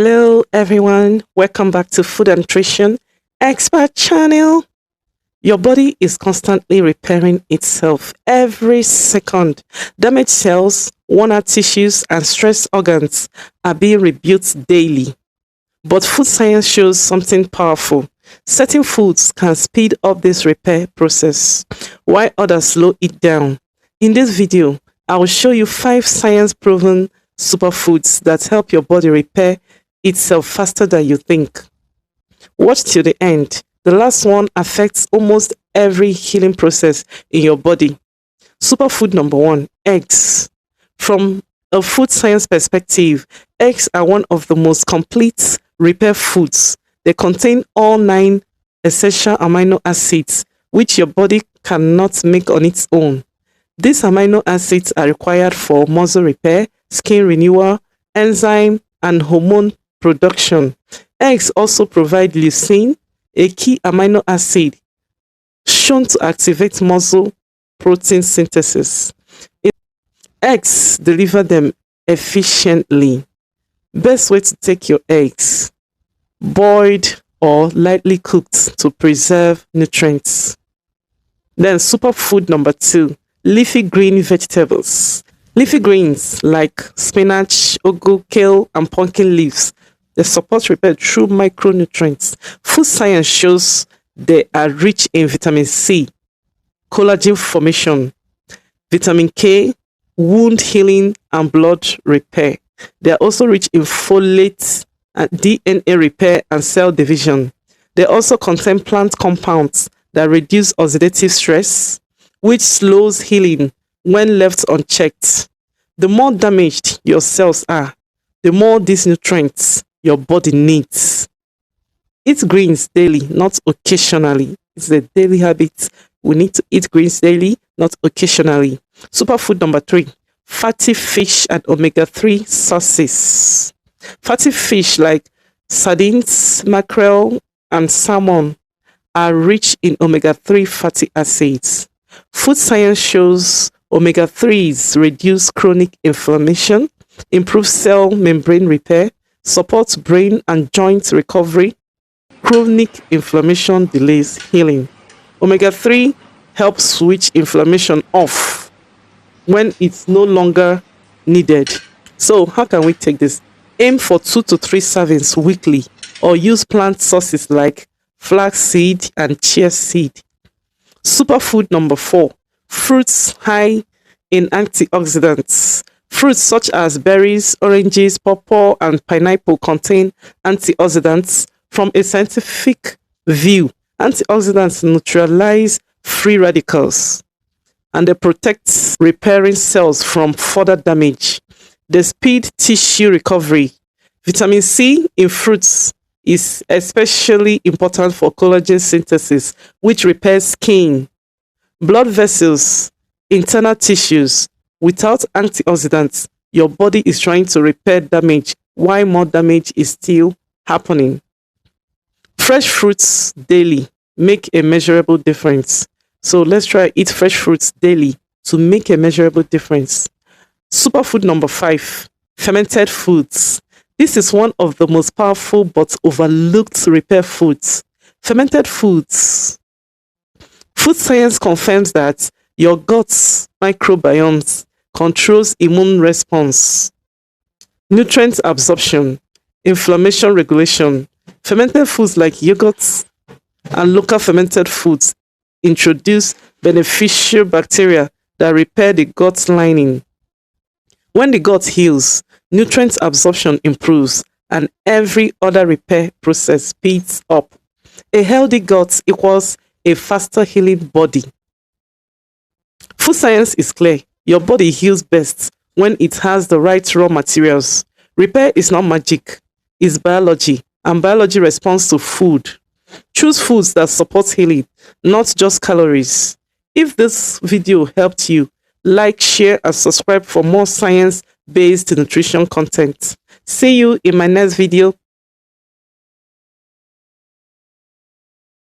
Hello everyone, welcome back to Food and Nutrition Expert Channel. Your body is constantly repairing itself every second. Damaged cells, worn-out tissues, and stressed organs are being rebuilt daily. But food science shows something powerful. Certain foods can speed up this repair process, while others slow it down. In this video, I will show you 5 science-proven superfoods that help your body repair itself faster than you think. Watch till the end. The last one affects almost every healing process in your body. Superfood number 1, eggs. From a food science perspective, eggs are one of the most complete repair foods. They contain all 9 essential amino acids, which your body cannot make on its own. These amino acids are required for muscle repair, skin renewal, enzyme, and hormone production. Eggs also provide leucine, a key amino acid shown to activate muscle protein synthesis. Eggs deliver them efficiently. Best way to take your eggs: boiled or lightly cooked to preserve nutrients. Then superfood number 2, leafy green vegetables. Leafy greens like spinach, ugu, kale, and pumpkin leaves, they support repair through micronutrients. Food science shows they are rich in vitamin C, collagen formation, vitamin K, wound healing, and blood repair. They are also rich in folate and DNA repair and cell division. They also contain plant compounds that reduce oxidative stress, which slows healing when left unchecked. The more damaged your cells are, the more these nutrients your body needs. Eat greens daily, not occasionally. It's a daily habit. We need to eat greens daily, not occasionally. Superfood number 3, fatty fish and omega-3 sources. Fatty fish like sardines, mackerel, and salmon are rich in omega-3 fatty acids. Food science shows omega-3s reduce chronic inflammation, improve cell membrane repair, support brain and joint recovery. Chronic inflammation delays healing. Omega-3 helps switch inflammation off when it's no longer needed. So how can we take this? Aim for 2 to 3 servings weekly, or use plant sources like flaxseed and chia seed. Superfood number 4, fruits high in antioxidants. Fruits such as berries, oranges, pawpaw, and pineapple contain antioxidants. From a scientific view, antioxidants neutralize free radicals and they protect repairing cells from further damage. They speed tissue recovery. Vitamin C in fruits is especially important for collagen synthesis, which repairs skin, blood vessels, internal tissues. Without antioxidants, your body is trying to repair damage while more damage is still happening. Fresh fruits daily make a measurable difference. So let's try eat fresh fruits daily to make a measurable difference. Superfood number 5, fermented foods. This is one of the most powerful but overlooked repair foods. Fermented foods. Food science confirms that your gut's microbiomes controls immune response, nutrient absorption, inflammation regulation. Fermented foods like yogurts and local fermented foods introduce beneficial bacteria that repair the gut lining. When the gut heals, nutrient absorption improves and every other repair process speeds up. A healthy gut equals a faster healing body. Food science is clear. Your body heals best when it has the right raw materials. Repair is not magic, it's biology, and biology responds to food. Choose foods that support healing, not just calories. If this video helped you, like, share, and subscribe for more science-based nutrition content. See you in my next video.